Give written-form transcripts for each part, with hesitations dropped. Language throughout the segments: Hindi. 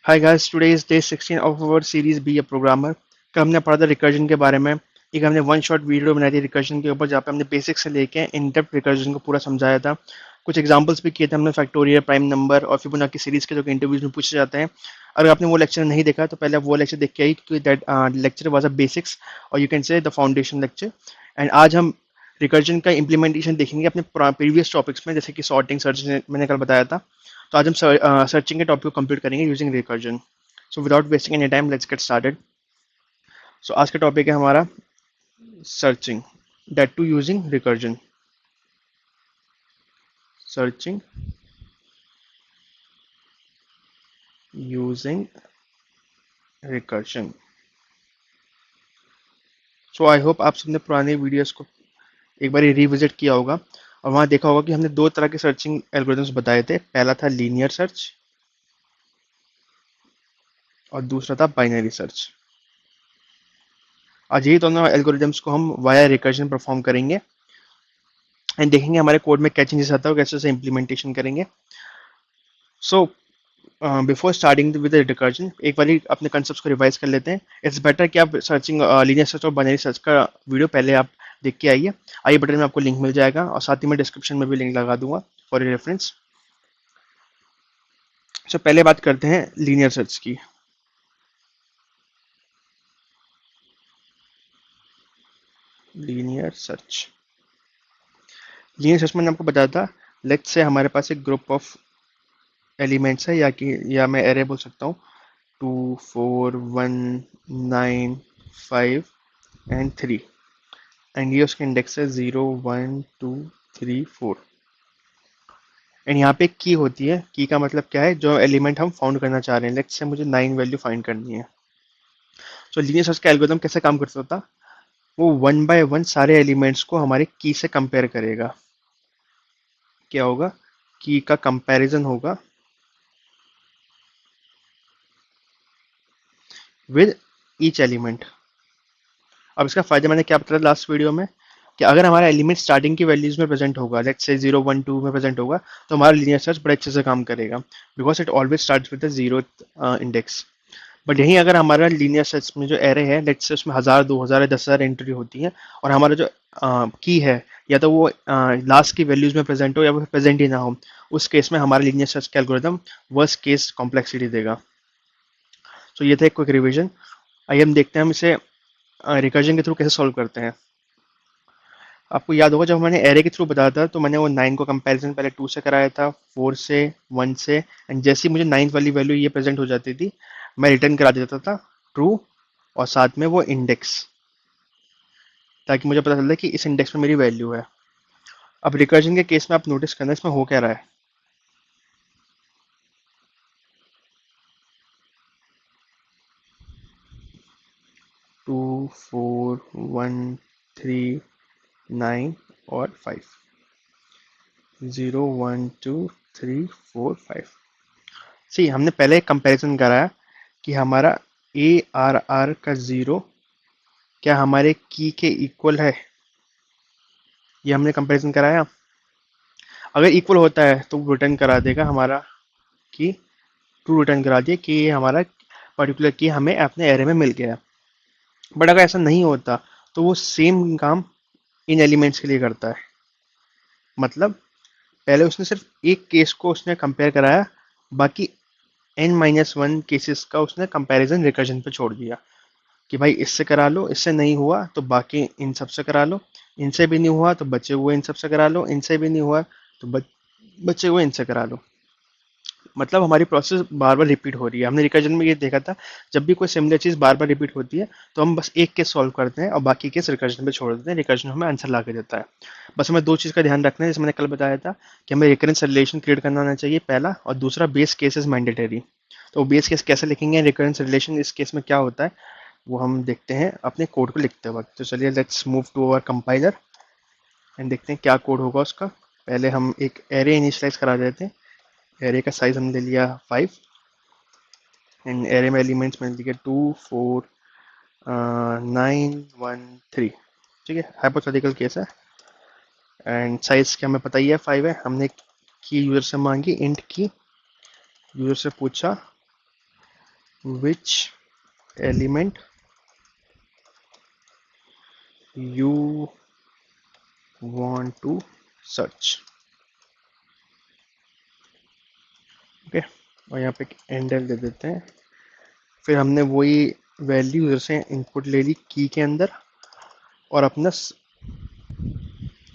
Hi guys, today is day 16 of our series Be a Programmer। कल हमने पढ़ा था रिकर्जन के बारे में। एक हमने वन शॉट वीडियो बनाई थी रिकर्जन के ऊपर, जहाँ पे हमने बेसिक से लेके इन डेप्थ रिकर्जन को पूरा समझाया था। कुछ एग्जांपल्स भी किए थे हमने, फैक्टोरियल, प्राइम नंबर और फिबोनाची सीरीज के जो इंटरव्यूज में पूछे जाते हैं। अगर आपने वो लेक्चर नहीं देखा तो पहले आप वो लेक्चर देख के आई, क्योंकि that lecture was a basics और you can say the foundation lecture. And आज हम रिकर्जन का इम्प्लीमेंटेशन देखेंगे अपने प्रीवियस टॉपिक्स में, जैसे कि सॉर्टिंग, सर्च मैंने कल बताया था। तो आज हम सर्चिंग के टॉपिक को कंप्लीट करेंगे using recursion. So without wasting any time, let's get started. So आज का टॉपिक है हमारा searching, that too using recursion. Searching using recursion. So I hope आप सबने पुराने वीडियोस को एक बार रिविजिट किया होगा और वहां देखा होगा कि हमने दो तरह के सर्चिंग एल्गोरिथम्स बताए थे। पहला था लीनियर सर्च और दूसरा था बाइनरी सर्च। आज यही दोनों एल्गोरिथम्स को हम वाया रिकर्जन परफॉर्म करेंगे एंड देखेंगे हमारे कोड में क्या चेंजेस आता है और कैसे उसे इम्प्लीमेंटेशन करेंगे। So before starting with recursion, एक बार अपने कंसेप्ट को रिवाइज कर लेते हैं। इट्स बेटर कि आप सर्चिंग लीनियर सर्च और बाइनरी सर्च का वीडियो पहले आप देख के आइए। आई बटन में आपको लिंक मिल जाएगा और साथ ही मैं डिस्क्रिप्शन में भी लिंक लगा दूंगा फॉर रेफरेंस। सो पहले बात करते हैं लीनियर सर्च की। लीनियर सर्च, लीनियर सर्च मैंने आपको बताया था। लेट्स से हमारे पास एक ग्रुप ऑफ एलिमेंट्स है, या मैं एरे बोल सकता हूँ। 2 4 1 9 5 एंड 3, एंड ये उसके इंडेक्स है 0 1 2 3 4। एंड यहाँ पे की होती है। की का मतलब क्या है? जो एलिमेंट हम फाउंड करना चाह रहे हैं। लेट्स से मुझे 9 वैल्यू फाइंड करनी है। सो लीनियर सर्च का एल्गोरिथम कैसे काम करता था? वो वन बाय वन सारे एलिमेंट्स को हमारे की से कंपेयर करेगा। क्या होगा? की का कंपैरिजन होगा विद ईच एलिमेंट। अब इसका फायदा मैंने क्या बताया लास्ट वीडियो में, कि अगर हमारा एलिमेंट स्टार्टिंग की वैल्यूज में प्रेजेंट होगा, लेट्स से 0 1 2 में प्रेजेंट होगा, तो हमारा लीनियर सर्च बड़े अच्छे से काम करेगा, because it always starts with the zero index. But यहीं अगर हमारा लीनियर सर्च में जो एरे है, लेट्स से उसमें 1000 2000 या 10,000 एंट्री होती है, और हमारा जो की है, या तो वो लास्ट की वैल्यूज में प्रेजेंट हो या वो प्रेजेंट ही ना हो, उस केस में हमारा लीनियर सर्च का एल्गोरिथम वर्स्ट केस कॉम्प्लेक्सिटी देगा। सो ये था एक क्विक रिवीजन। आइए हम देखते हैं हम इसे रिकर्जन के थ्रू कैसे सॉल्व करते हैं। आपको याद होगा, जब मैंने एरे के थ्रू बताया था तो मैंने वो 9 को कंपैरिजन पहले 2 से कराया था, 4 से, 1 से। एंड जैसे ही मुझे 9th वाली वैल्यू ये प्रेजेंट हो जाती थी, मैं रिटर्न करा देता था ट्रू, और साथ में वो इंडेक्स, ताकि मुझे पता चलता कि इस इंडेक्स में मेरी वैल्यू है। अब रिकर्जन के केस में आप नोटिस करना इसमें हो क्या रहा है। 2 4 1 3 9 और 5, 0 1 2 3 4 5। सी हमने पहले कंपैरिजन कराया कि हमारा ARR का 0 क्या हमारे की के इक्वल है। ये हमने कंपैरिजन कराया। अगर इक्वल होता है तो रिटर्न करा देगा हमारा की, ट्रू रिटर्न करा दिया कि ये हमारा पर्टिकुलर की हमें अपने एरे में मिल गया। बट अगर ऐसा नहीं होता तो वो सेम काम इन एलिमेंट्स के लिए करता है। मतलब पहले उसने सिर्फ एक केस को उसने कंपेयर कराया, बाकी n-1 केसेस का उसने कंपैरिजन रिकर्जन पे छोड़ दिया, कि भाई इससे करा लो, इससे नहीं हुआ तो बाकी इन सब से करा लो, इनसे भी नहीं हुआ तो बचे हुए इन सब से करा लो, इनसे भी नहीं हुआ तो बचे हुए इनसे करा लो। मतलब हमारी प्रोसेस बार बार रिपीट हो रही है। हमने रिकर्जन में ये देखा था, जब भी कोई सिमिलर चीज बार बार रिपीट होती है तो हम बस एक केस सॉल्व करते हैं और बाकी केस रिकर्जन पे छोड़ देते हैं। रिकर्जन हमें आंसर ला के देता है। बस हमें दो चीज का ध्यान रखना है, जैसे मैंने कल बताया था कि हमें रिकरेंस रिलेशन क्रिएट करना आना चाहिए पहला, और दूसरा बेस केस इज मैंडेटरी। तो बेस केस कैसे लिखेंगे, रिकरेंस रिलेशन इस केस में क्या होता है, वो हम देखते हैं अपने कोड को लिखते वक्त। तो चलिए let's move to our compiler and देखते हैं क्या कोड होगा उसका। पहले हम एक एरे इनिशियलाइज करा देते हैं। एरे का साइज हमने लिया 5, एंड एरे में एलिमेंट्स मैंने लिखे 2 4 9 1 3। ठीक है, हाइपोथेटिकल केस है। एंड साइज क्या हमें पता ही है 5 है। हमने की यूजर से मांगी इंट की, यूजर से पूछा which element you want to search। Okay, और यहाँ पे एंडल दे देते हैं। फिर हमने वही वैल्यू उधर से इनपुट ले ली की के अंदर, और अपना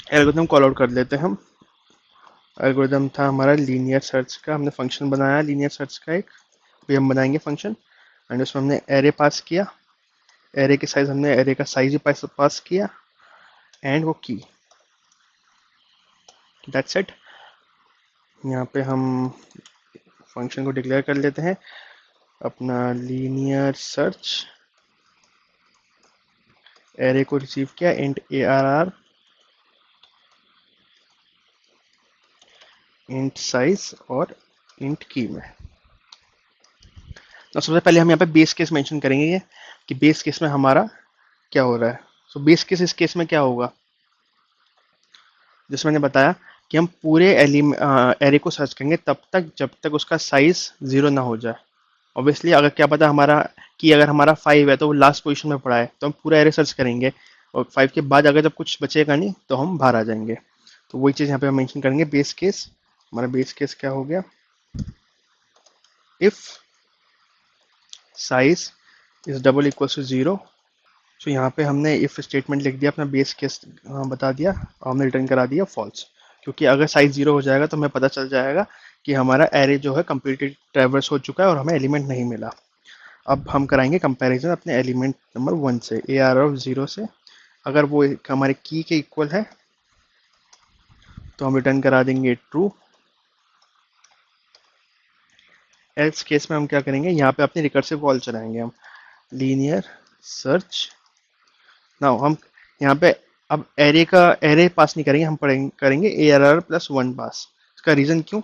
एल्गोरिथम कॉल आउट कर लेते हैं हम। एल्गोरिथम था हमारा लीनियर सर्च का, हमने फंक्शन बनाया लीनियर सर्च का एक, भी हम बनाएंगे फंक्शन, एंड उसमें हमने एरे पास किया, एरे के साइज, हमने एरे का साइज भी पास किया, एंड वो की। That's it. यहाँ पे हम फंक्शन को डिक्लेयर कर लेते हैं, अपना लीनियर सर्च, एरे को रिसीव किया, इंट ARR, इंट साइज और इंट की में। तो सबसे पहले हम यहाँ पे बेस केस मेंशन करेंगे ये, कि बेस केस में हमारा क्या हो रहा है। सो बेस केस, इस केस में क्या होगा, जैसे मैंने बताया कि हम पूरे एरे को सर्च करेंगे तब तक जब तक उसका साइज 0 ना हो जाए। ऑब्वियसली अगर क्या पता हमारा कि अगर हमारा 5 है तो वो लास्ट पोजीशन में पड़ा है, तो हम पूरा एरे सर्च करेंगे, और 5 के बाद अगर जब कुछ बचेगा नहीं तो हम बाहर आ जाएंगे। तो वही चीज़ यहाँ पे हम मेंशन करेंगे, बेस केस। हमारा बेस केस क्या हो गया, if size is double equal to 0। So यहाँ पे हमने इफ स्टेटमेंट लिख दिया, अपना बेस केस बता दिया, और हमने रिटर्न करा दिया फॉल्स। क्योंकि अगर साइज 0 हो जाएगा तो हमें पता चल जाएगा कि हमारा एरे जो है कम्प्लीटली ट्रैवर्स हो चुका है और हमें एलिमेंट नहीं मिला। अब हम कराएंगे कंपैरिजन अपने एलिमेंट नंबर 1 से, AR ऑफ 0 से। अगर वो हमारे की के इक्वल है तो हम रिटर्न करा देंगे ट्रू। एल्स केस में हम क्या करेंगे, यहाँ पे अपनी रिकर्सिव कॉल चलाएंगे हम, लीनियर सर्च। नाउ हम यहाँ पे अब एरे पास नहीं करेंगे, हम करेंगे ARR प्लस 1 पास। इसका रीज़न क्यों,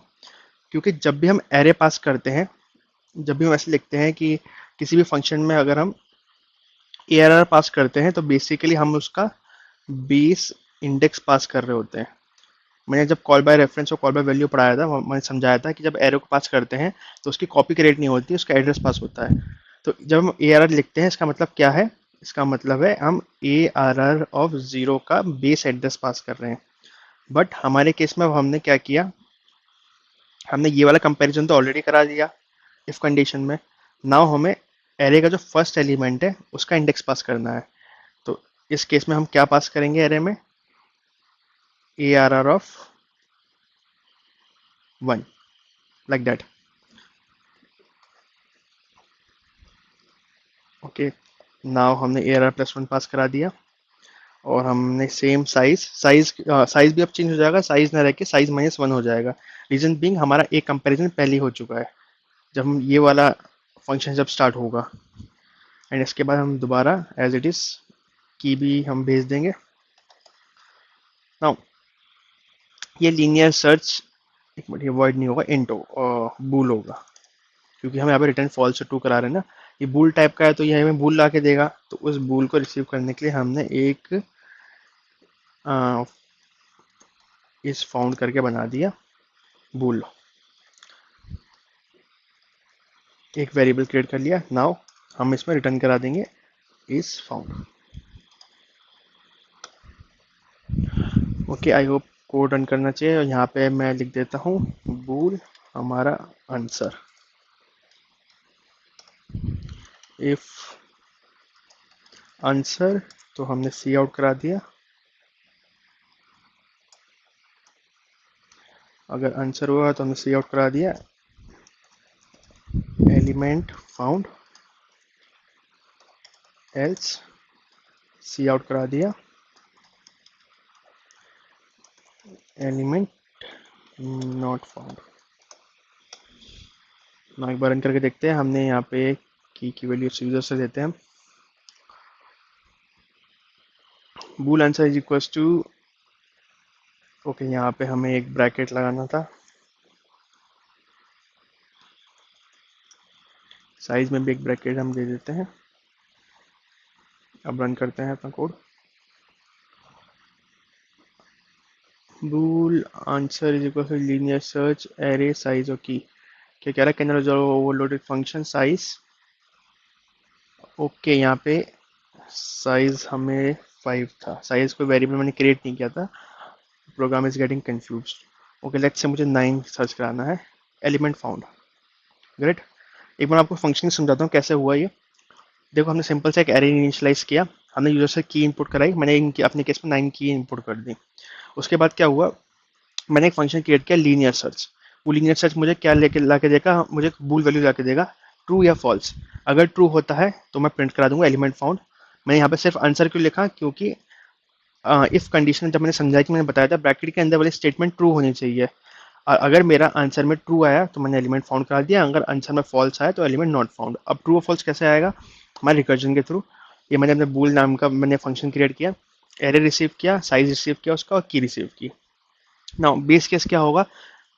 क्योंकि जब भी हम एरे पास करते हैं, जब भी हम ऐसे लिखते हैं कि किसी भी फंक्शन में अगर हम ARR पास करते हैं तो बेसिकली हम उसका बेस इंडेक्स पास कर रहे होते हैं। मैंने जब कॉल बाय रेफरेंस और कॉल बाय वैल्यू पढ़ाया था, मैंने समझाया था कि जब एरो को पास करते हैं तो उसकी कॉपी क्रिएट नहीं होती, उसका एड्रेस पास होता है। तो जब हम ARR लिखते हैं, इसका मतलब क्या है, इसका मतलब है हम ARR ऑफ 0 का बेस एड्रेस पास कर रहे हैं। बट हमारे केस में हमने क्या किया, हमने ये वाला कंपैरिजन तो ऑलरेडी करा दिया इफ कंडीशन में। नाउ हमें एरे का जो फर्स्ट एलिमेंट है उसका इंडेक्स पास करना है। तो इस केस में हम क्या पास करेंगे एरे में, ARR of 1, like that. Okay, now हमने ARR प्लस 1 पास करा दिया, और हमने सेम साइज भी अब चेंज हो जाएगा, साइज ना रह के साइज -1 हो जाएगा। रीजन बीइंग हमारा एक कंपैरिजन पहले ही हो चुका है जब हम ये वाला फंक्शन जब स्टार्ट होगा, एंड इसके बाद हम दोबारा एज इट इज की भी हम भेज देंगे। नाउ ये लीनियर सर्च, एक मिनट, ये वर्ड नहीं होगा, इंट बूल होगा, क्योंकि हम यहाँ पे रिटर्न फॉल्स से ट्रू करा रहे हैं ना। ये बूल टाइप का है तो ये हमें बूल ला के देगा, तो उस बूल को रिसीव करने के लिए हमने एक इस फाउंड करके बना दिया बूल, एक वेरिएबल क्रिएट कर लिया। नाउ हम इसमें रिटर्न करा देंगे इस found. Okay, I hope code run करना चाहिए, और यहाँ पे मैं लिख देता हूँ बूल हमारा आंसर। इफ आंसर, तो हमने सी आउट करा दिया। अगर आंसर हुआ तो हमने सी आउट करा दिया एलिमेंट फाउंड, एल्स सी आउट करा दिया एलिमेंट नॉट फाउंड। ना एक बार रन करके देखते हैं, हमने यहाँ पे की वैल्यू यूजर से देते हैं हम, bool answer is equals to. Okay, यहाँ पे हमें एक ब्रैकेट लगाना था, साइज में भी एक ब्रैकेट हम दे देते हैं। अब रन करते हैं अपना code. Bool answer is equal to linear search array size और की। क्या कह रहा है, can overloaded function size okay, यहाँ पे साइज हमें 5 था, साइज कोई वेरिएबल मैंने क्रिएट नहीं किया था, program is getting confuse. Okay, let's say मुझे 9 सर्च कराना है, एलिमेंट फाउंड। ग्रेट। एक बार आपको फंक्शन समझाता हूँ कैसे हुआ ये। देखो, हमने सिंपल से एक एरे इनिशियलाइज किया, हमने यूजर से की इनपुट कराई, मैंने इनकी अपने केस में 9 की इनपुट कर दी। उसके बाद क्या हुआ, मैंने एक फंक्शन क्रिएट किया लीनियर सर्च। वो लीनियर सर्च मुझे क्या लेके ला के देगा, मुझे बूल वैल्यू ला के देगा, ट्रू या फॉल्स। अगर ट्रू होता है तो मैं प्रिंट करा दूंगा एलिमेंट फाउंड। मैंने यहाँ पे सिर्फ आंसर क्यों लिखा, क्योंकि इफ कंडीशन जब मैंने समझाया कि मैंने बताया था ब्रैकेट के अंदर वाली स्टेटमेंट ट्रू होनी चाहिए, और अगर मेरा आंसर में ट्रू आया तो मैंने एलिमेंट फाउंड करा दिया, अगर आंसर में फॉल्स आया तो एलिमेंट नॉट फाउंड। अब ट्रू और फॉल्स कैसे आएगा, हमारे रिकर्जन के थ्रू। ये मैंने अपने बूल नाम का मैंने फंक्शन क्रिएट किया, एरे रिसीव किया, साइज रिसीव किया उसका, और की रिसीव की। नाउ बेस केस क्या होगा,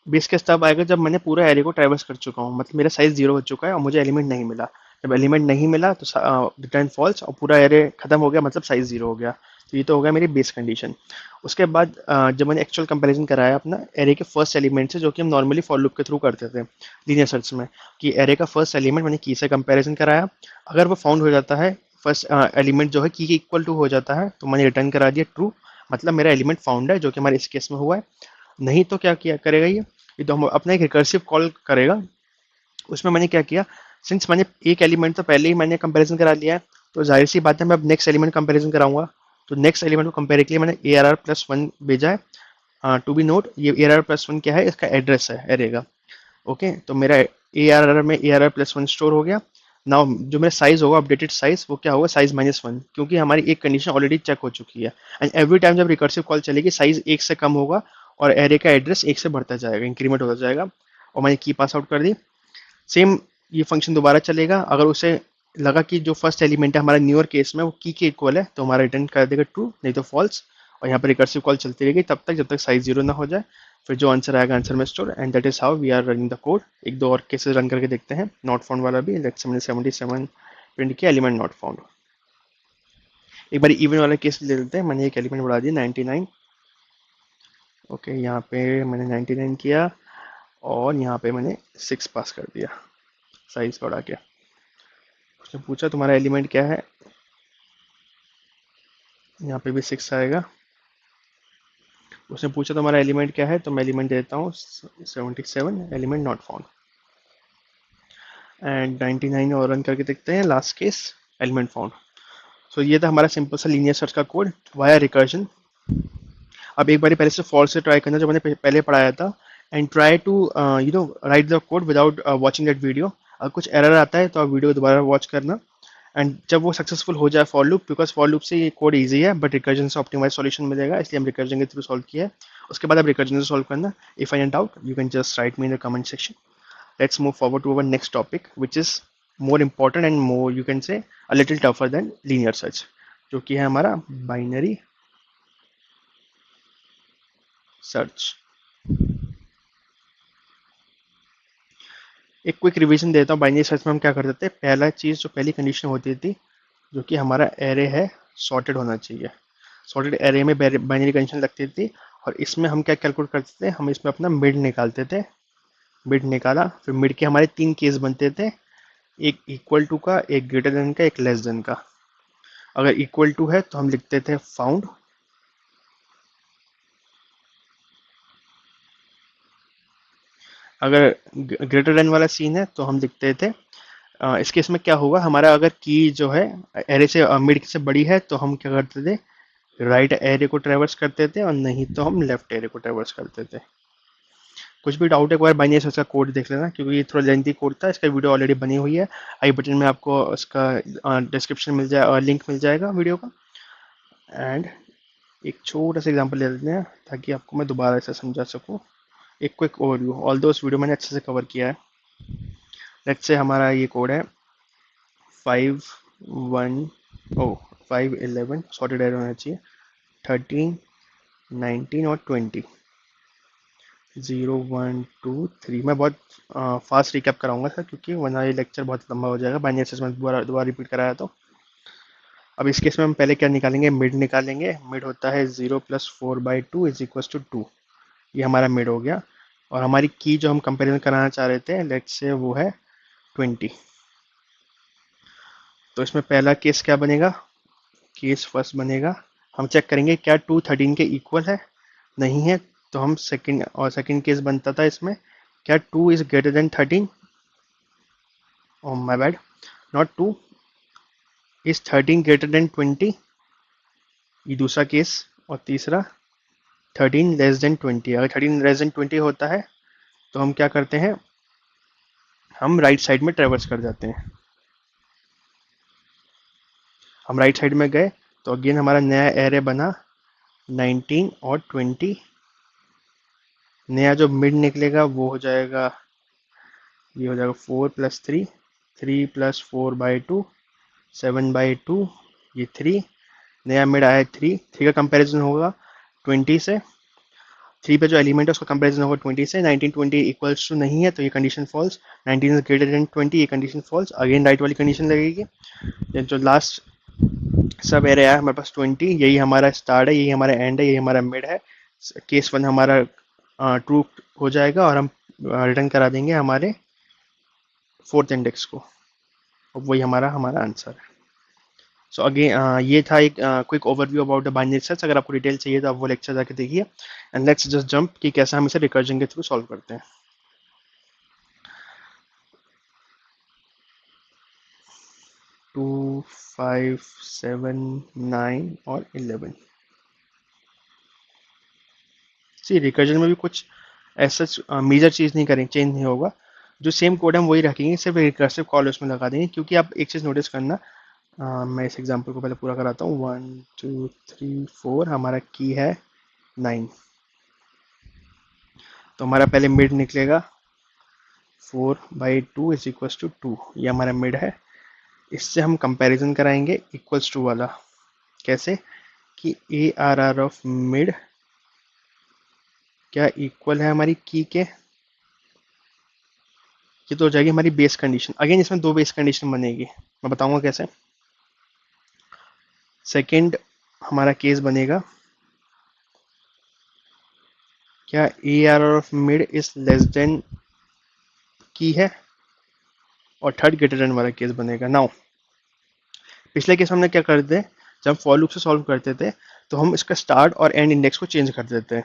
बेस केस तब आएगा जब मैंने पूरा एरे को ट्रैवर्स कर चुका हूँ, मतलब मेरा साइज 0 हो चुका है और मुझे एलिमेंट नहीं मिला। जब एलिमेंट नहीं मिला तो रिटर्न फॉल्स, और पूरा एरे खत्म हो गया, मतलब साइज 0 हो गया। तो ये तो हो गया मेरी बेस कंडीशन। उसके बाद जब मैंने एक्चुअल कंपैरिजन कराया अपना एरे के फर्स्ट एलिमेंट से, जो कि हम नॉर्मली फॉर लूप के थ्रू करते थे लीनियर सर्च में, कि एरे का फर्स्ट एलिमेंट मैंने की से कंपैरिजन कराया, अगर वो फाउंड हो जाता है, फर्स्ट एलिमेंट जो है की के इक्वल टू हो जाता है, तो मैंने रिटर्न करा दिया ट्रू, मतलब मेरा एलिमेंट फाउंड है, जो कि हमारे इस केस में हुआ है। नहीं तो क्या किया करेगा ये तो हम अपना एक रिकर्सिव कॉल करेगा। उसमें मैंने क्या किया, सिंस मैंने एक एलिमेंट तो पहले ही मैंने कंपैरिजन करा लिया है, तो जाहिर सी बात है मैं अब नेक्स्ट एलिमेंट कंपैरिजन कराऊंगा। तो नेक्स्ट एलिमेंट को कंपेयर के लिए मैंने A R R plus one भेजा है। टू बी नोट, ये A R R plus one क्या है, इसका एड्रेस है एरे का। ओके, तो मेरा ए आर आर में A R R plus one store हो गया। नाउ जो मेरा साइज होगा, अपडेटेड साइज, वो क्या होगा, साइज माइनस वन, क्योंकि हमारी एक कंडीशन ऑलरेडी चेक हो चुकी है। एंड एवरी टाइम जब रिकर्सिव कॉल चलेगी, साइज एक से कम होगा और एरे का एड्रेस एक से बढ़ता जाएगा, इंक्रीमेंट होता जाएगा। और मैंने की पास आउट कर दी। सेम ये फंक्शन दोबारा चलेगा, अगर उसे लगा कि जो फर्स्ट एलिमेंट है हमारा न्यूअर केस में वो की के इक्वल है, तो हमारा रिटर्न कर देगा ट्रू, नहीं तो फॉल्स। और यहाँ पर रिकर्सिव कॉल चलती रहेगी तब तक जब तक साइज 0 ना हो जाए। फिर जो आंसर आएगा आंसर में store, and that is how we are running the code. एक दो और केसेस रन करके देखते हैं, नॉट फाउंड वाला भी। लेट्स से मैंने 77 प्रिंट किया, एलिमेंट नॉट फाउंड। एक बार इवन वाला केस ले लेते हैं, मैंने एक एलिमेंट बढ़ा दिया 99। ओके, यहाँ पे मैंने 99 किया, और यहाँ पे मैंने 6 पास कर दिया साइज बढ़ा के। उसने पूछा तुम्हारा एलिमेंट क्या है, यहाँ पे भी 6 आएगा। उसने पूछा तुम्हारा एलिमेंट क्या है, तो मैं एलिमेंट देता हूँ 77, एलिमेंट नॉट फाउंड। एंड 99 और रन करके देखते हैं, लास्ट केस एलिमेंट फाउंड। सो ये था हमारा सिंपल सा लीनियर सर्च का कोड वाया रिकर्जन। अब एक बार पहले से फॉर से ट्राई करना, जो मैंने पहले पढ़ाया था, and try to write the code without watching that video. अगर कुछ एरर आता है तो आप वीडियो दोबारा वॉच करना। एंड जब वो सक्सेसफुल हो जाए for loop, because for loop से ये कोड इजी है, बट रिकर्जन से ऑप्टिमाइज सॉल्यूशन मिलेगा, इसलिए हम रिकर्जन के थ्रू सॉल्व किया है। उसके बाद आप रिकर्जन से सॉल्व करना। If any doubt you can just write me in the comment section. Let's move forward to our next topic, which is more important and more, you can say, a little tougher than linear search, जो कि है हमारा बाइनरी सर्च। एक क्विक रिवीजन देता हूँ, बाइनरी सर्च में हम क्या करते थे। पहला चीज, जो पहली कंडीशन होती थी, जो कि हमारा एरे है सॉर्टेड होना चाहिए। सॉर्टेड एरे में बाइनरी कंडीशन लगती थी, और इसमें हम क्या कैलकुलेट करते थे, हम इसमें अपना मिड निकालते थे। मिड निकाला, फिर मिड के हमारे 3 केस बनते थे, एक इक्वल टू का, एक ग्रेटर देन का, एक लेस देन का। अगर इक्वल टू है तो हम लिखते थे फाउंड, अगर ग्रेटर देन वाला सीन है तो हम लिखते थे इस केस में क्या होगा, हमारा अगर की जो है एरे से मिड से बड़ी है तो हम क्या करते थे, राइट एरे को ट्रेवर्स करते थे, और नहीं तो हम लेफ्ट एरे को ट्रेवर्स करते थे। कुछ भी डाउट है एक बार बाइनरी सर्च का कोड देख लेना, क्योंकि ये थोड़ा लेंथी कोड था, इसका वीडियो ऑलरेडी बनी हुई है। आई बटन में आपको इसका डिस्क्रिप्शन मिल जाए और लिंक मिल जाएगा वीडियो का। एंड एक छोटा सा एग्जांपल ले लेते हैं, ताकि आपको मैं दोबारा इसे समझा सकूं। एक क्विक ओवरव्यू, ऑल दो इस वीडियो मैंने अच्छे से कवर किया है। लेट्स से हमारा ये कोड है 5 1 ओ 5 11, सॉर्टेड एरर होना चाहिए, 13 19 और 20, 0 1 2 3। मैं बहुत फास्ट रिकैप कराऊंगा सर, क्योंकि वरना ये लेक्चर बहुत लंबा हो जाएगा, बाइनरी सर्च में दोबारा दोबारा रिपीट कराया तो। अब इस केस में हम पहले क्या निकालेंगे, मिड निकालेंगे। मिड होता है 0 + 4/2 इज इक्वल टू 2। ये हमारा मिड हो गया। और हमारी की जो हम कंपेरिजन कराना चाह रहे थे, लेट्स से वो है 20। तो इसमें पहला केस क्या बनेगा, केस फर्स्ट बनेगा, हम चेक करेंगे क्या 2 13 के इक्वल है, नहीं है तो हम सेकंड, और सेकंड केस बनता था इसमें क्या 2 is greater then 13, oh my bad, not 2, is 13 greater than 20, ये दूसरा केस, और तीसरा 13 लेस देन 20। अगर 13 लेस देन 20 होता है तो हम क्या करते हैं, हम राइट साइड में ट्रेवर्स कर जाते हैं। हम राइट साइड में गए तो अगेन हमारा नया एरे बना 19 और 20। नया जो मिड निकलेगा वो हो जाएगा, ये हो जाएगा 4 प्लस 3, 3 प्लस 4/2, 7/2, ये 3, नया मिड आया 3, 3 का कंपैरिजन होगा 20 से, 3 पे जो एलिमेंट है उसका कंपैरिजन होगा 20 से, 19 20 इक्वल्स टू नहीं है तो ये condition false, 19 is greater than 20, ये कंडीशन फॉल्स, अगेन राइट वाली कंडीशन लगेगी। देन जो लास्ट सब एरे आया हमारे पास 20, यही हमारा स्टार्ट है, यही हमारा एंड है, यही हमारा मिड है, केस वन हमारा ट्रू हो जाएगा और हम रिटर्न करा देंगे हमारे फोर्थ इंडेक्स को, और वही हमारा हमारा आंसर है। सो अगेन ये था एक quick overview about the binary search. अगर आपको डिटेल चाहिए तो आप वो लेक्चर जाके देखिए, एंड लेट्स जस्ट जंप कि कैसे हम इसे रिकर्जन के थ्रू सॉल्व करते हैं। 2 5 7 9 और 11, सी रिकर्जन में भी कुछ ऐसा मेजर चीज़ नहीं करेंगे, चेंज नहीं होगा, जो सेम कोड हम वही रखेंगे, सिर्फ रिकर्सिव कॉल उसमें लगा देंगे। क्योंकि आप एक चीज़ नोटिस करना, मैं इस एग्जांपल को पहले पूरा कराता हूँ। 1 2 3 4 हमारा की है 9, तो हमारा पहले मिड निकलेगा 4/2 इज इक्वल्स टू 2, ये हमारा मिड है। इससे हम कंपैरिजन कराएंगे इक्वल्स टू वाला, कैसे कि A R R of mid क्या इक्वल है हमारी की के, ये तो हो जाएगी हमारी बेस कंडीशन। अगेन इसमें दो बेस कंडीशन बनेगी, मैं बताऊंगा कैसे। सेकंड हमारा केस बनेगा क्या ए R of mid is less than की है, और थर्ड ग्रेटर देन वाला केस बनेगा। नाउ पिछले केस हमने क्या कर दे, जब हम फॉर लूप से सॉल्व करते थे तो हम इसका स्टार्ट और एंड इंडेक्स को चेंज कर देते हैं,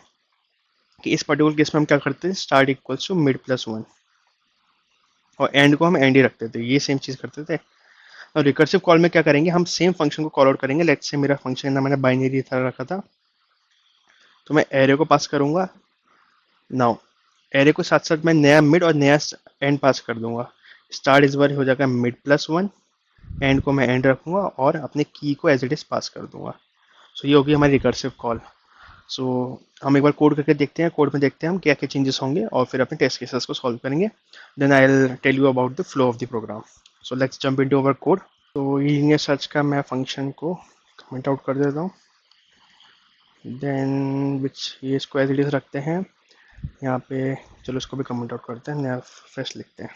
कि इस पर्टिकुलर केस में हम क्या करते हैं, start equals to mid plus 1, और एंड को हम एंड ही रखते थे, ये सेम चीज़ करते थे। और रिकर्सिव कॉल में क्या करेंगे, हम सेम फंक्शन को कॉल आउट करेंगे। लेट्स से मेरा फंक्शन ना मैंने बाइनरी था रखा था, तो मैं एरे को पास करूंगा। नाउ एरे को साथ साथ मैं नया मिड और नया एंड पास कर दूंगा। स्टार्ट इस बार हो जाएगा मिड प्लस 1, एंड को मैं एंड रखूंगा और अपने की को एज इट इज पास कर दूंगा। सो ये होगी हमारी रिकर्सिव कॉल। सो हम एक बार कोड करके देखते हैं, कोड में देखते हैं हम क्या क्या चेंजेस होंगे, और फिर अपने टेस्ट केसेस को सॉल्व करेंगे। Then I will tell you about the flow of the program. So let's jump into our code. तो लीनियर सर्च का मैं फंक्शन को कमेंट आउट कर देता हूँ, देन विच ये इसको एज इट इज रखते हैं यहाँ पे। चलो इसको भी कमेंट आउट करते हैं, नया फ्रेश लिखते हैं।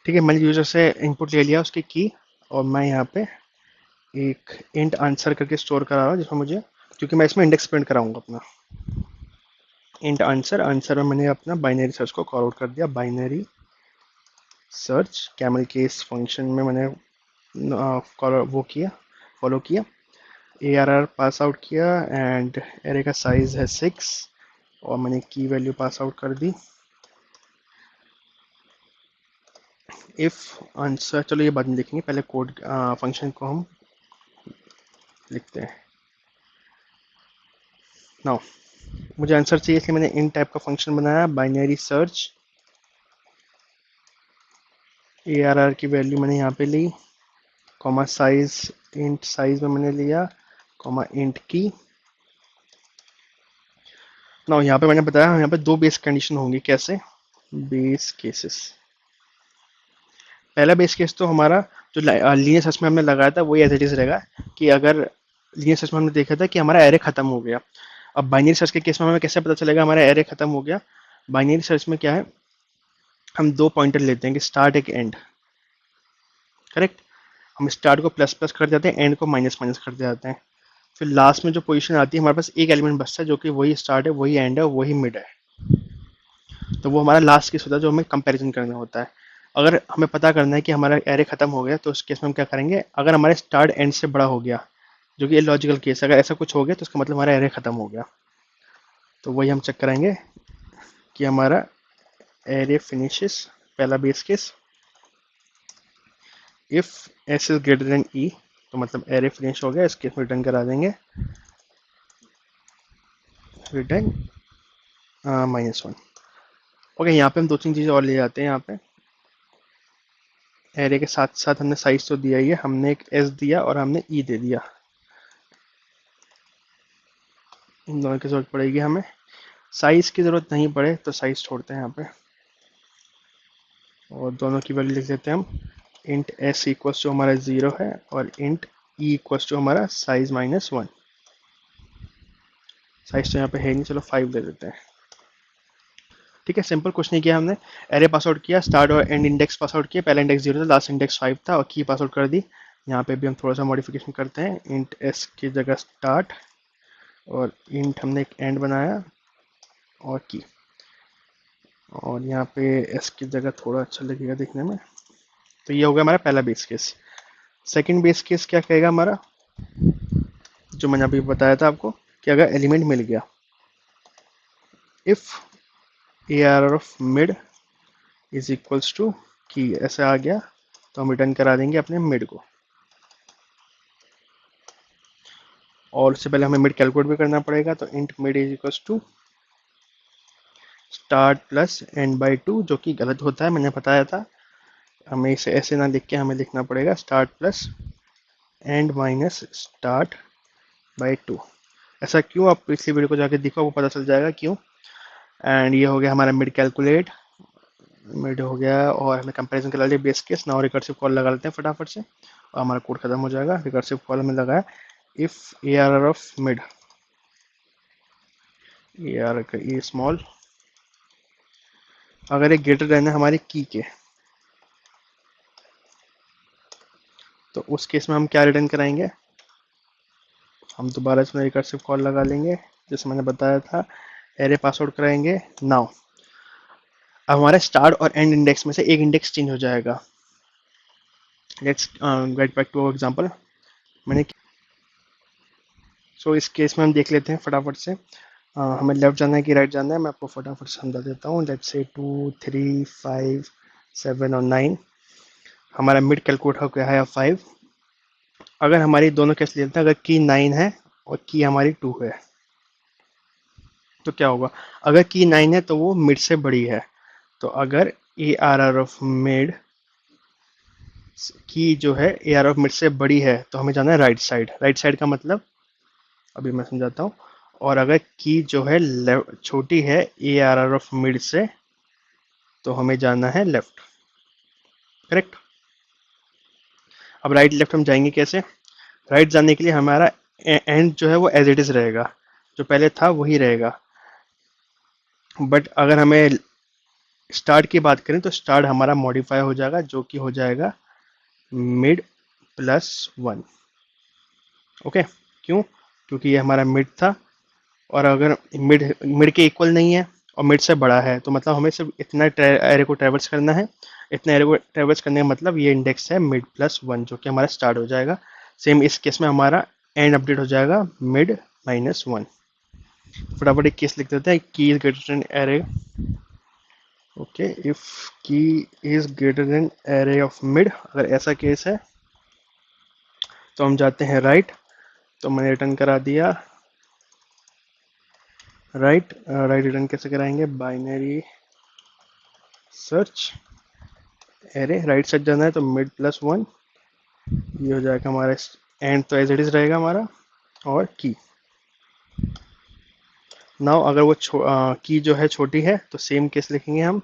ठीक है, मैंने यूजर से इनपुट ले लिया उसकी की, और मैं यहाँ पे एक इंट आंसर करके स्टोर करा रहा हूँ, जिसमें मुझे, क्योंकि मैं इसमें इंडेक्स प्रिंट कराऊंगा अपना। इंट आंसर, आंसर में मैंने अपना बाइनरी सर्च को कॉल आउट कर दिया, binary search camel case function में मैंने वो किया, फॉलो किया, A R R pass out किया, एंड एरे का साइज है 6, और मैंने की वैल्यू पास आउट कर दी। इफ आंसर, चलो ये बाद में देखेंगे, पहले कोड फंक्शन को हम लिखते हैं। नाउ मुझे आंसर चाहिए, इसलिए मैंने इन टाइप का फंक्शन बनाया, binary search, A R R की वैल्यू मैंने यहाँ पे ली, कॉमा साइज, इंट साइज में मैंने लिया, कॉमा इंट की। नाउ यहाँ पे मैंने बताया यहाँ पे दो बेस कंडीशन होंगी, कैसे, बेस केसेस। पहला बेस केस तो हमारा जो लीनियर सर्च में हमने लगाया था वही एज इट इज रहेगा, कि अगर लीनियर सर्च में हमने देखा था कि हमारा एरे खत्म हो गया। अब बाइनरी सर्च के केस में हमें कैसे पता चलेगा हमारा एरे खत्म हो गया। बाइनरी सर्च में क्या है, हम दो पॉइंटर लेते हैं, कि स्टार्ट एक एंड, करेक्ट। हम स्टार्ट को प्लस प्लस कर देते हैं, एंड को माइनस माइनस कर देते हैं। फिर लास्ट में जो पोजीशन आती है, हमारे पास एक एलिमेंट बचता है, जो कि वही स्टार्ट है, वही एंड है, वही मिड है। तो वो हमारा लास्ट केस होता है जो हमें कंपैरिजन करना होता है। अगर हमें पता करना है कि हमारा एरे खत्म हो गया तो उस केस में हम क्या करेंगे, अगर हमारे स्टार्ट एंड से बड़ा हो गया, जो कि लॉजिकल केस, अगर ऐसा कुछ हो गया तो उसका मतलब हमारा एरे खत्म हो गया। तो वही हम चेक करेंगे कि हमारा एरे फिनिशेस, पहला base case, if S is greater than E, तो मतलब एरे फिनिश हो गया, इस केस में रिटर्न करा देंगे रिटर्न -1। ओके, यहाँ पे हम दो तीन चीज़ें और ले जाते हैं। यहाँ पे एरे के साथ साथ हमने साइज तो दिया ही है, हमने एक एस दिया और हमने ई दे दिया, इन दोनों की जरूरत पड़ेगी हमें। साइज की जरूरत नहीं पड़े तो साइज छोड़ते हैं यहाँ पे, और दोनों की वैल्यू लिख देते हैं हम। इंट एस इक्वल्स टू हमारा 0 है और इंट ई इक्वल्स टू हमारा साइज -1। साइज तो यहाँ पे है नहीं, चलो 5 दे देते हैं। ठीक है, सिंपल कुछ नहीं किया हमने, एरे पास आउट किया, स्टार्ट और एंड इंडेक्स पास आउट किया, पहला इंडेक्स 0 था, लास्ट इंडेक्स 5 था, और की पास आउट कर दी। यहाँ पे भी हम थोड़ा सा मॉडिफिकेशन करते हैं, इंट एस की जगह स्टार्ट, और इंट हमने एक एंड बनाया, और की, और यहाँ पे एस की जगह थोड़ा अच्छा लगेगा देखने में। तो ये हो गया हमारा पहला base case. Second base case क्या कहेगा हमारा, जो मैंने अभी बताया था आपको, कि अगर एलिमेंट मिल गया, if A R of mid is equals to key, ऐसे आ गया तो हम रिटर्न करा देंगे अपने मिड को। और उससे पहले हमें मिड कैलकुलेट भी करना पड़ेगा, तो int mid is equals to start plus end by 2, जो कि गलत होता है, मैंने बताया था। हमें इसे ऐसे ना लिख के हमें लिखना पड़ेगा start plus and minus start by 2। ऐसा क्यों, आप पिछली वीडियो को जाके देखो, आपको पता चल जाएगा क्यों। एंड ये हो गया हमारा मिड कैलकुलेट, मिड हो गया, और हमें कंपैरिजन करा लिया base case. Now recursive call लगा लेते हैं फटाफट से, और हमारा कोड खत्म हो जाएगा। रिकर्सिव कॉल हमें लगाया, if A R of mid, A R का ए स्मॉल, अगर ये ग्रेटर देन है हमारी की के, तो उस केस में हम क्या रिटर्न कराएंगे, हम दोबारा इसमें रिकर्सिव कॉल लगा लेंगे, जैसे मैंने बताया था, एरे पास आउट कराएंगे। नाउ अब हमारे स्टार्ट और एंड इंडेक्स में से एक इंडेक्स चेंज हो जाएगा। Let's get back two example. मैंने इस केस में हम देख लेते हैं फटाफट से, हमें लेफ्ट जाना है कि राइट जाना है, मैं आपको फटाफट समझा देता हूँ। लेट्स से 2 3 5 7 और 9, हमारा मिड कैलकुलेट हो गया है 5। अगर हमारी दोनों केस लेते हैं, अगर की 9 है और की हमारी 2 है, तो क्या होगा, अगर की 9 है तो वो मिड से बड़ी है। तो अगर A R R of mid की जो है ए आर ऑफ मिड से बड़ी है, तो हमें जाना है राइट साइड। राइट साइड का मतलब अभी मैं समझाता हूँ। और अगर की जो है छोटी है A R R of mid से, तो हमें जाना है लेफ्ट। करेक्ट। अब राइट लेफ्ट हम जाएंगे कैसे, राइट जाने के लिए हमारा एंड जो है वो एज इट इज रहेगा, जो पहले था वही रहेगा। बट अगर हमें स्टार्ट की बात करें तो स्टार्ट हमारा मॉडिफाई हो जाएगा, जो कि हो जाएगा मिड +1। ओके, क्यों, क्योंकि ये हमारा मिड था, और अगर मिड मिड के इक्वल नहीं है और मिड से बड़ा है, तो मतलब हमें सिर्फ इतना एरे को ट्रेवर्स करना है। इतना एरे को ट्रेवर्स करने का मतलब ये इंडेक्स है मिड+1, जो कि हमारा स्टार्ट हो जाएगा। सेम इस केस में हमारा एंड अपडेट हो जाएगा मिड-1। फटाफट एक केस लिख देते हैं, key is greater than array. Okay, if key is greater than array of mid, अगर ऐसा केस है तो हम जाते हैं राइट। तो मैंने रिटर्न करा दिया राइट। राइट रिटर्न कैसे कराएंगे, binary search array, right side जाना है तो मिड+1, ये हो जाएगा हमारा एंड, तो एज इट इज रहेगा हमारा, और की। नाउ अगर वो की जो है छोटी है, तो सेम केस लिखेंगे हम,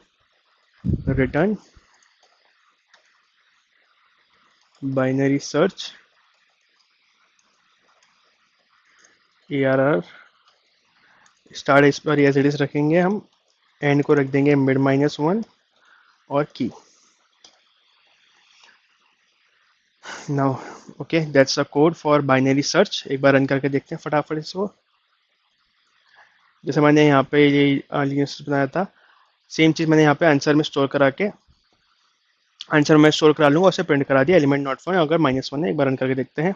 return binary search A R R start, इस पर एज इट इज रखेंगे हम, एंड को रख देंगे मिड-1 और की। Now okay, that's a code for binary search. एक बार रन करके देखते हैं फटाफट इसको। जैसे मैंने यहाँ पे ये लिनियर बनाया था, सेम चीज़ मैंने यहाँ पे आंसर में स्टोर करा के आंसर मैं स्टोर करा लूँगा, उसे प्रिंट करा दिया एलिमेंट नॉट फाउंड। अगर -1 है, एक बार रन करके देखते हैं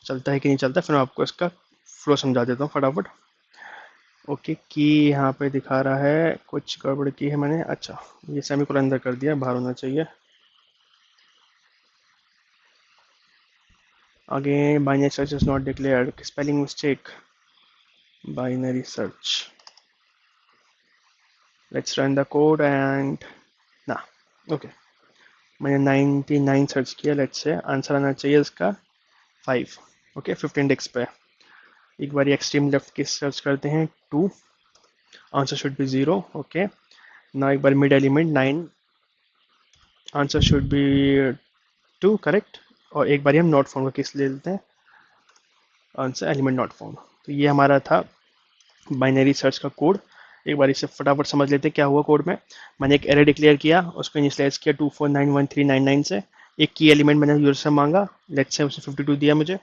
चलता है कि नहीं चलता, फिर मैं आपको इसका फ्लो समझा देता हूँ फटाफट। ओके, की यहाँ पे दिखा रहा है कुछ गड़बड़ की है मैंने। अच्छा, ये सेमीकोलन अंदर कर दिया, बाहर होना चाहिए। Again binary search is not declared, spelling mistake, binary search. Let's run the code and ना, ओके, मैंने 99 सर्च किया। लेट्स से आंसर आना चाहिए इसका 5। ओके, 15 इंडेक्स पे। एक बार एक्सट्रीम लेफ्ट की सर्च करते हैं 2, आंसर शुड बी 0। ओके, ना एक बार mid element 9, answer should be 2 correct. और एक बार हम नॉट फाउंड का केस ले लेते हैं, आंसर एलिमेंट नॉट फाउंड। तो ये हमारा था बाइनरी सर्च का कोड। एक बार इसे फटाफट समझ लेते हैं क्या हुआ कोड में। मैंने एक एरे डिक्लेयर किया, उसको इनिशियलाइज किया 24913999 से। एक की एलिमेंट मैंने यूजर से मांगा, लेट्स से उसे 52 दिया मुझे।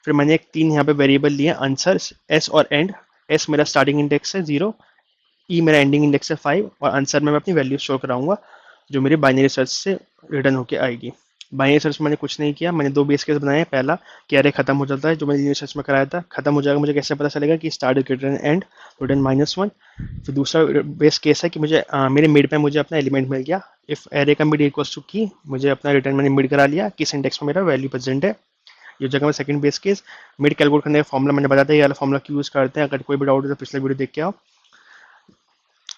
फिर मैंने एक 3 यहाँ पे वेरिएबल लिए आंसर, एस और एंड। एस मेरा स्टार्टिंग इंडेक्स है 0, ई मेरा एंडिंग इंडेक्स है 5, और आंसर में मैं अपनी वैल्यू स्टोर कराऊंगा जो मेरी बाइनरी सर्च से रिटर्न होके आएगी। बाइनरी सर्च में मैंने कुछ नहीं किया, मैंने 2 बेस केस बनाए हैं। पहला कि अरे खत्म हो जाता है, जो मैंने यूनिट सर्च में कराया था खत्म हो जाएगा, मुझे कैसे पता चलेगा कि start greater than and, return -1। फिर दूसरा बेस केस है कि मुझे मेरे मिड पे मुझे अपना एलिमेंट मिल गया। इफ एरे का मिड इक्वल्स टू की, मुझे अपना रिटर्न मैंने मिड करा लिया, किस इंडेक्स में मेरा वैल्यू प्रेजेंट है। ये जगह में second base case mid calculate करने का फॉर्मूला मैंने बताया था, ये वाला फॉर्मूला क्यों यूज करते हैं। अगर कोई भी डाउट हो तो पिछले वीडियो देख के आओ।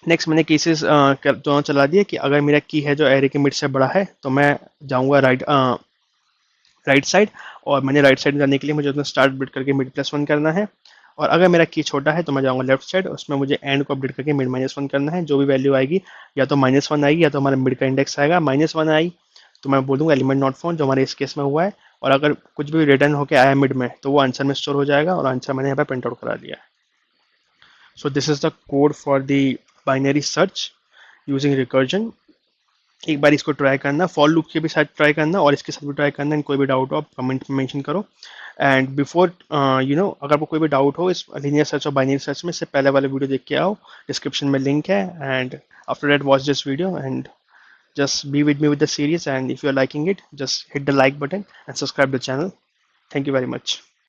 नेक्स्ट मैंने केसेस दोनों चला दिए कि अगर मेरा की है जो एरे के मिड से बड़ा है तो मैं जाऊंगा राइट साइड, और मैंने राइट साइड जाने के लिए मुझे उसमें स्टार्ट बिट करके मिड +1 करना है। और अगर मेरा की छोटा है तो मैं जाऊंगा लेफ्ट साइड, उसमें मुझे एंड को अपडेट करके मिड -1 करना है। जो भी वैल्यू आएगी या तो -1 आएगी या तो हमारा मिड का इंडेक्स आएगा। -1 आई तो मैं बोलूँगा एलिमेंट नॉट फाउंड, जो हमारे इस केस में हुआ है। और अगर कुछ भी रिटर्न होकर आया मिड में तो वो आंसर में स्टोर हो जाएगा, और आंसर मैंने यहाँ पर प्रिंट आउट करा दिया है। So this is the code for the binary search using recursion. एक बार इसको ट्राई करना, फॉर लूप के भी साथ ट्राई करना और इसके साथ भी ट्राई करना। कोई भी डाउट हो आप कमेंट में मेंशन करो। एंड बिफोर अगर आपको कोई भी डाउट हो इस लीनियर सर्च और बाइनरी सर्च में, इससे पहले वाले वीडियो देख के आओ, डिस्क्रिप्शन में लिंक है। And after that watch this video and just be with me with the series, and if you are liking it just hit the like button and subscribe the channel. Thank you very much.